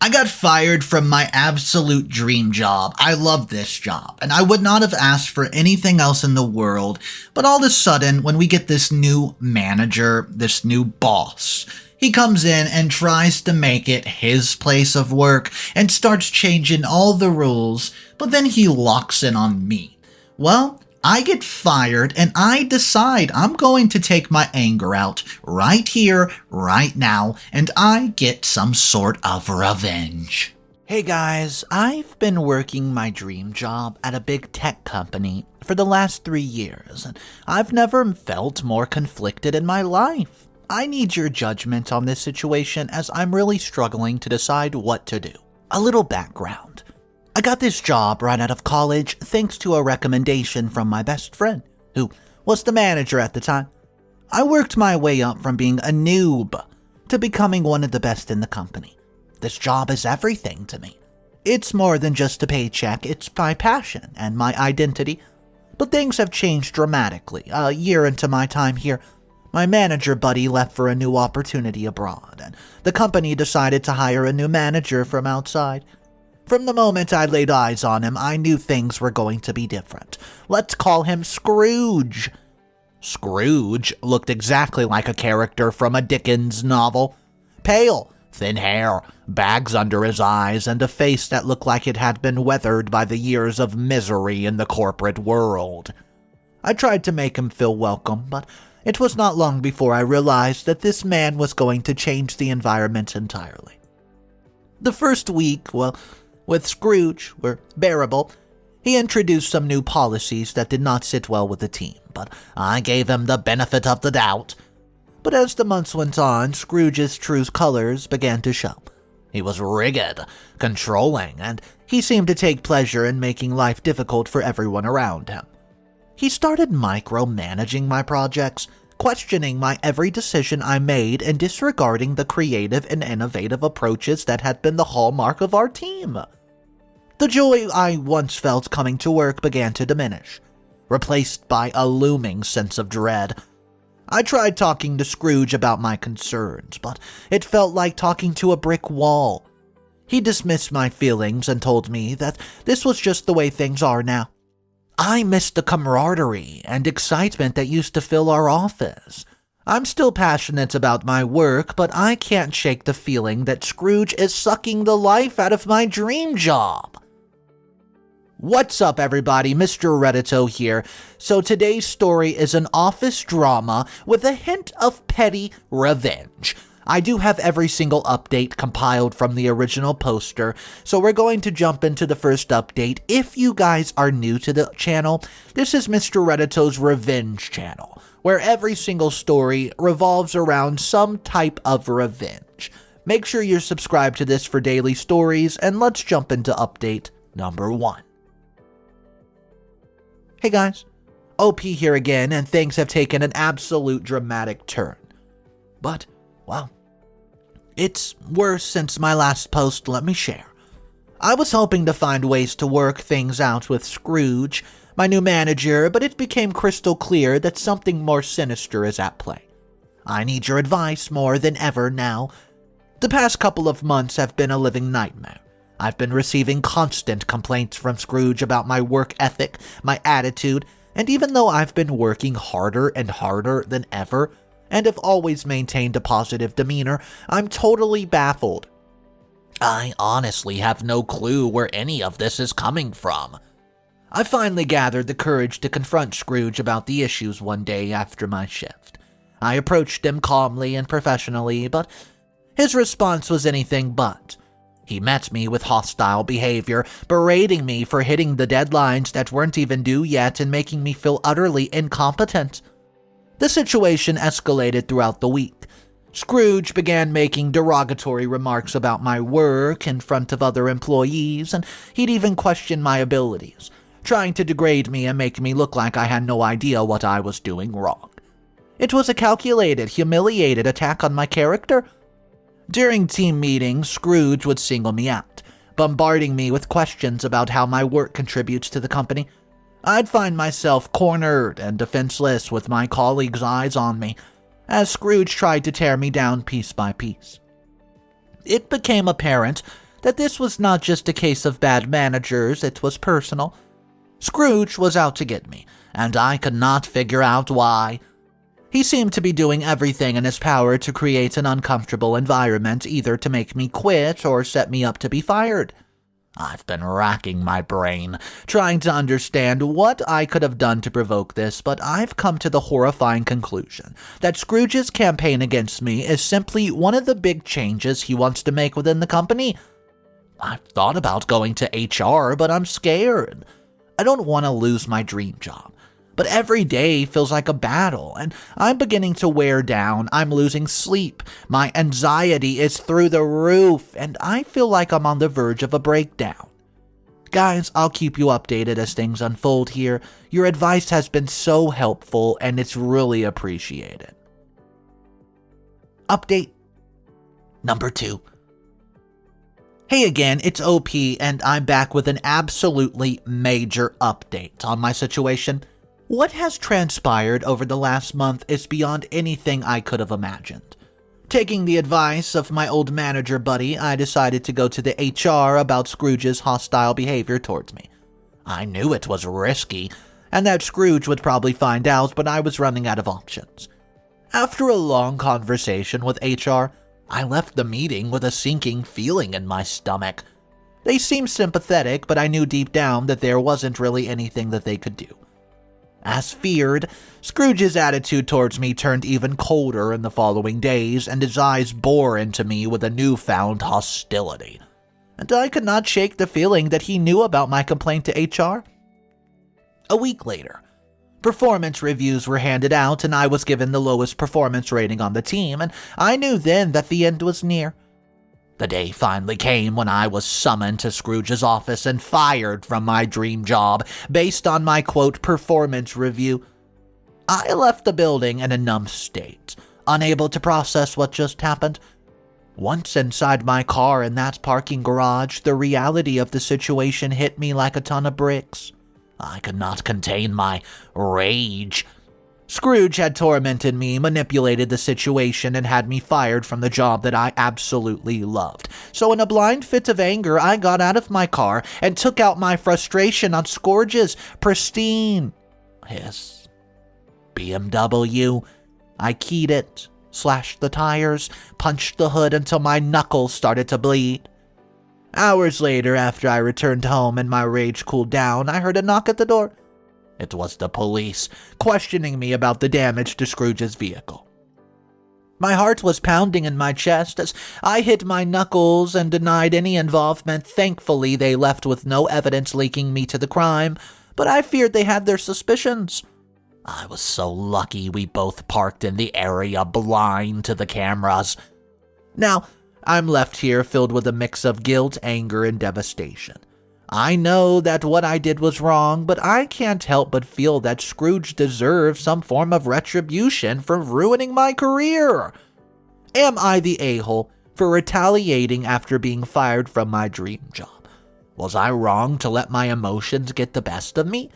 I got fired from my absolute dream job. I love this job, and I would not have asked for anything else in the world, but all of a sudden, when we get this new manager, this new boss, he comes in and tries to make it his place of work and starts changing all the rules, but then he locks in on me. Well, I get fired and I decide I'm going to take my anger out right here, right now, and I get some sort of revenge. Hey guys, I've been working my dream job at a big tech company for the last 3 years, and I've never felt more conflicted in my life. I need your judgment on this situation as I'm really struggling to decide what to do. A little background. I got this job right out of college thanks to a recommendation from my best friend, who was the manager at the time. I worked my way up from being a noob to becoming one of the best in the company. This job is everything to me. It's more than just a paycheck, it's my passion and my identity. But things have changed dramatically. A year into my time here, my manager buddy left for a new opportunity abroad, and the company decided to hire a new manager from outside. From the moment I laid eyes on him, I knew things were going to be different. Let's call him Scrooge. Scrooge looked exactly like a character from a Dickens novel. Pale, thin hair, bags under his eyes, and a face that looked like it had been weathered by the years of misery in the corporate world. I tried to make him feel welcome, but it was not long before I realized that this man was going to change the environment entirely. The first week, with Scrooge, were bearable. He introduced some new policies that did not sit well with the team, but I gave him the benefit of the doubt. But as the months went on, Scrooge's true colors began to show. He was rigid, controlling, and he seemed to take pleasure in making life difficult for everyone around him. He started micromanaging my projects, questioning my every decision I made and disregarding the creative and innovative approaches that had been the hallmark of our team. The joy I once felt coming to work began to diminish, replaced by a looming sense of dread. I tried talking to Scrooge about my concerns, but it felt like talking to a brick wall. He dismissed my feelings and told me that this was just the way things are now. I missed the camaraderie and excitement that used to fill our office. I'm still passionate about my work, but I can't shake the feeling that Scrooge is sucking the life out of my dream job. What's up, everybody? Mr. Reddito here. So today's story is an office drama with a hint of petty revenge. I do have every single update compiled from the original poster, so we're going to jump into the first update. If you guys are new to the channel, this is Mr. Reddito's Revenge channel, where every single story revolves around some type of revenge. Make sure you're subscribed to this for daily stories, and let's jump into update number 1. Hey guys, OP here again, and things have taken an absolute dramatic turn. But, well, it's worse since my last post, let me share. I was hoping to find ways to work things out with Scrooge, my new manager, but it became crystal clear that something more sinister is at play. I need your advice more than ever now. The past couple of months have been a living nightmare. I've been receiving constant complaints from Scrooge about my work ethic, my attitude, and even though I've been working harder and harder than ever, and have always maintained a positive demeanor, I'm totally baffled. I honestly have no clue where any of this is coming from. I finally gathered the courage to confront Scrooge about the issues one day after my shift. I approached him calmly and professionally, but his response was anything but. He met me with hostile behavior, berating me for hitting the deadlines that weren't even due yet and making me feel utterly incompetent. The situation escalated throughout the week. Scrooge began making derogatory remarks about my work in front of other employees, and he'd even question my abilities, trying to degrade me and make me look like I had no idea what I was doing wrong. It was a calculated, humiliated attack on my character. During team meetings, Scrooge would single me out, bombarding me with questions about how my work contributes to the company. I'd find myself cornered and defenseless with my colleagues' eyes on me, as Scrooge tried to tear me down piece by piece. It became apparent that this was not just a case of bad managers, it was personal. Scrooge was out to get me, and I could not figure out why. He seemed to be doing everything in his power to create an uncomfortable environment, either to make me quit or set me up to be fired. I've been racking my brain, trying to understand what I could have done to provoke this, but I've come to the horrifying conclusion that Scrooge's campaign against me is simply one of the big changes he wants to make within the company. I've thought about going to HR, but I'm scared. I don't want to lose my dream job. But every day feels like a battle, and I'm beginning to wear down. I'm losing sleep. My anxiety is through the roof, and I feel like I'm on the verge of a breakdown. Guys, I'll keep you updated as things unfold here. Your advice has been so helpful, and it's really appreciated. Update number 2. Hey again, it's OP, and I'm back with an absolutely major update on my situation. What has transpired over the last month is beyond anything I could have imagined. Taking the advice of my old manager buddy, I decided to go to the HR about Scrooge's hostile behavior towards me. I knew it was risky, and that Scrooge would probably find out, but I was running out of options. After a long conversation with HR, I left the meeting with a sinking feeling in my stomach. They seemed sympathetic, but I knew deep down that there wasn't really anything that they could do. As feared, Scrooge's attitude towards me turned even colder in the following days, and his eyes bore into me with a newfound hostility. And I could not shake the feeling that he knew about my complaint to HR. A week later, performance reviews were handed out, and I was given the lowest performance rating on the team, and I knew then that the end was near. The day finally came when I was summoned to Scrooge's office and fired from my dream job based on my, quote, performance review. I left the building in a numb state, unable to process what just happened. Once inside my car in that parking garage, the reality of the situation hit me like a ton of bricks. I could not contain my rage. Scrooge had tormented me, manipulated the situation, and had me fired from the job that I absolutely loved. So in a blind fit of anger, I got out of my car and took out my frustration on Scrooge's pristine, his BMW. I keyed it, slashed the tires, punched the hood until my knuckles started to bleed. Hours later, after I returned home and my rage cooled down, I heard a knock at the door. It was the police, questioning me about the damage to Scrooge's vehicle. My heart was pounding in my chest as I hit my knuckles and denied any involvement. Thankfully, they left with no evidence linking me to the crime, but I feared they had their suspicions. I was so lucky we both parked in the area blind to the cameras. Now, I'm left here filled with a mix of guilt, anger, and devastation. I know that what I did was wrong, but I can't help but feel that Scrooge deserves some form of retribution for ruining my career. Am I the a-hole for retaliating after being fired from my dream job? Was I wrong to let my emotions get the best of me?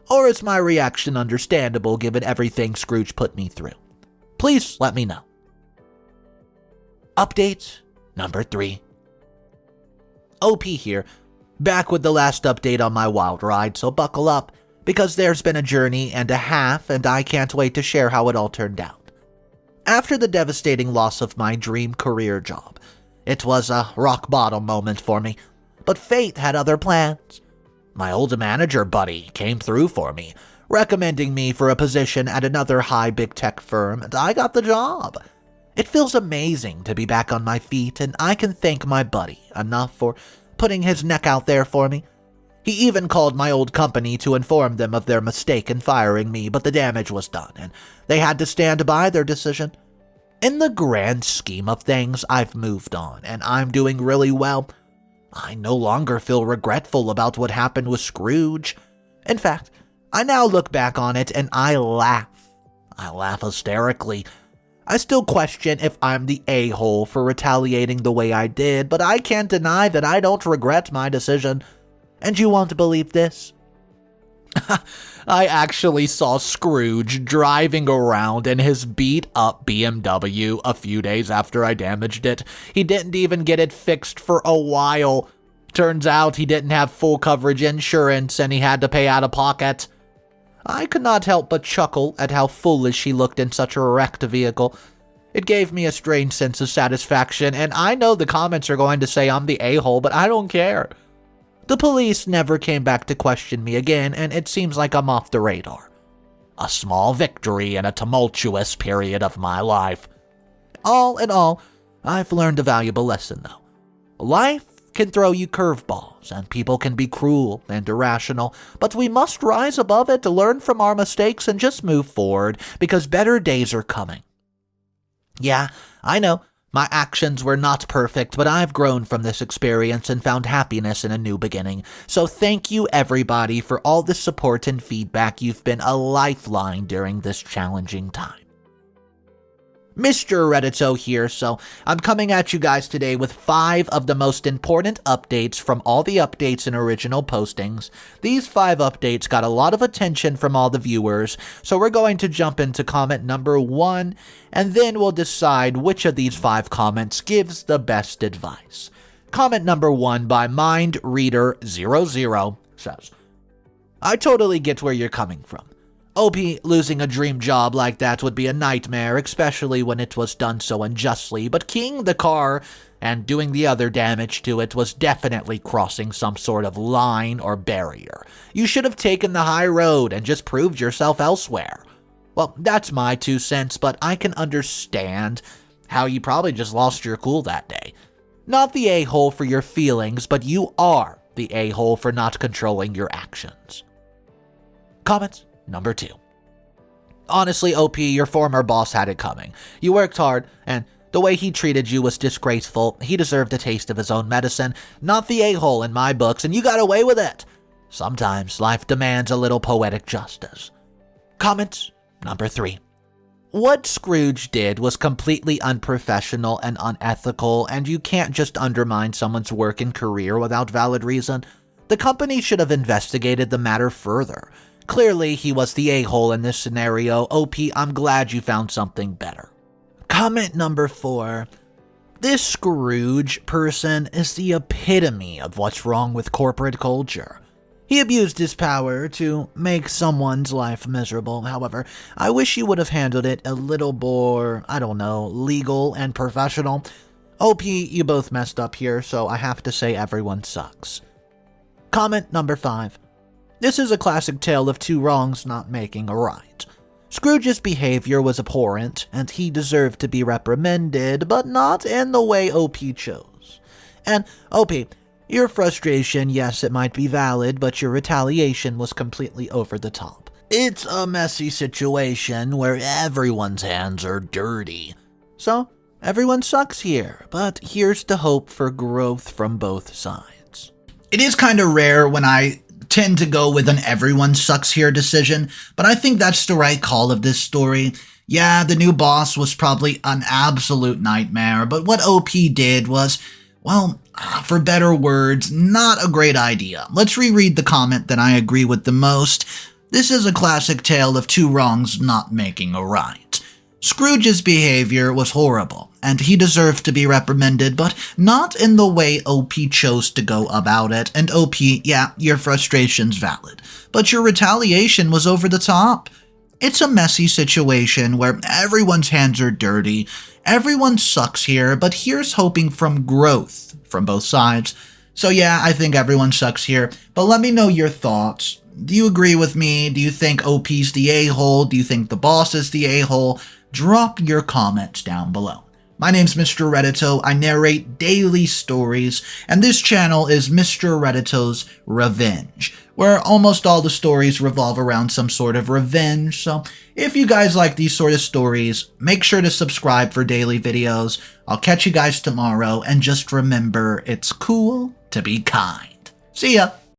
Or is my reaction understandable given everything Scrooge put me through? Please let me know. Update number 3. OP here. Back with the last update on my wild ride, so buckle up, because there's been a journey and a half, and I can't wait to share how it all turned out. After the devastating loss of my dream career job, it was a rock-bottom moment for me, but fate had other plans. My old manager buddy came through for me, recommending me for a position at another high big tech firm, and I got the job. It feels amazing to be back on my feet, and I can thank my buddy enough for putting his neck out there for me. He even called my old company to inform them of their mistake in firing me, but the damage was done, and they had to stand by their decision. In the grand scheme of things, I've moved on, and I'm doing really well. I no longer feel regretful about what happened with Scrooge. In fact, I now look back on it and I laugh. I laugh hysterically. I still question if I'm the a-hole for retaliating the way I did, but I can't deny that I don't regret my decision. And you won't believe this. I actually saw Scrooge driving around in his beat-up BMW a few days after I damaged it. He didn't even get it fixed for a while. Turns out he didn't have full coverage insurance and he had to pay out of pocket. I could not help but chuckle at how foolish he looked in such a wrecked vehicle. It gave me a strange sense of satisfaction, and I know the comments are going to say I'm the a-hole, but I don't care. The police never came back to question me again, and it seems like I'm off the radar. A small victory in a tumultuous period of my life. All in all, I've learned a valuable lesson, though. Life can throw you curveballs, and people can be cruel and irrational, but we must rise above it to learn from our mistakes and just move forward, because better days are coming. Yeah, I know, my actions were not perfect, but I've grown from this experience and found happiness in a new beginning. So thank you, everybody, for all the support and feedback. You've been a lifeline during this challenging time. Mr. Reddito here, so I'm coming at you guys today with 5 of the most important updates from all the updates and original postings. These 5 updates got a lot of attention from all the viewers, so we're going to jump into comment number 1, and then we'll decide which of these 5 comments gives the best advice. Comment number 1 by MindReader00 says, I totally get where you're coming from. OP, losing a dream job like that would be a nightmare, especially when it was done so unjustly, but keying the car and doing the other damage to it was definitely crossing some sort of line or barrier. You should have taken the high road and just proved yourself elsewhere. Well, that's my 2 cents, but I can understand how you probably just lost your cool that day. Not the a-hole for your feelings, but you are the a-hole for not controlling your actions. Comments? Number 2. Honestly, OP, your former boss had it coming. You worked hard, and the way he treated you was disgraceful. He deserved a taste of his own medicine, not the a-hole in my books, and you got away with it. Sometimes life demands a little poetic justice. Comment number 3. What Scrooge did was completely unprofessional and unethical, and you can't just undermine someone's work and career without valid reason. The company should have investigated the matter further. Clearly, he was the a-hole in this scenario. OP, I'm glad you found something better. Comment number 4. This Scrooge person is the epitome of what's wrong with corporate culture. He abused his power to make someone's life miserable. However, I wish you would have handled it a little more, legal and professional. OP, you both messed up here, so I have to say everyone sucks. Comment number 5. This is a classic tale of 2 wrongs not making a right. Scrooge's behavior was abhorrent, and he deserved to be reprimanded, but not in the way OP chose. And, OP, your frustration, yes, it might be valid, but your retaliation was completely over the top. It's a messy situation where everyone's hands are dirty. So, everyone sucks here, but here's the hope for growth from both sides. It is kind of rare when I tend to go with an everyone sucks here decision, but I think that's the right call of this story. Yeah, the new boss was probably an absolute nightmare, but what OP did was, well, for better words, not a great idea. Let's reread the comment that I agree with the most. This is a classic tale of 2 wrongs not making a right. Scrooge's behavior was horrible, and he deserved to be reprimanded, but not in the way OP chose to go about it. And OP, yeah, your frustration's valid, but your retaliation was over the top. It's a messy situation where everyone's hands are dirty, everyone sucks here, but here's hoping from growth from both sides. So yeah, I think everyone sucks here, but let me know your thoughts. Do you agree with me? Do you think OP's the a-hole? Do you think the boss is the a-hole? Drop your comments down below. My name's Mr. Reddito. I narrate daily stories, and this channel is Mr. Reddito's Revenge, where almost all the stories revolve around some sort of revenge. So if you guys like these sort of stories, make sure to subscribe for daily videos. I'll catch you guys tomorrow, and just remember, it's cool to be kind. See ya!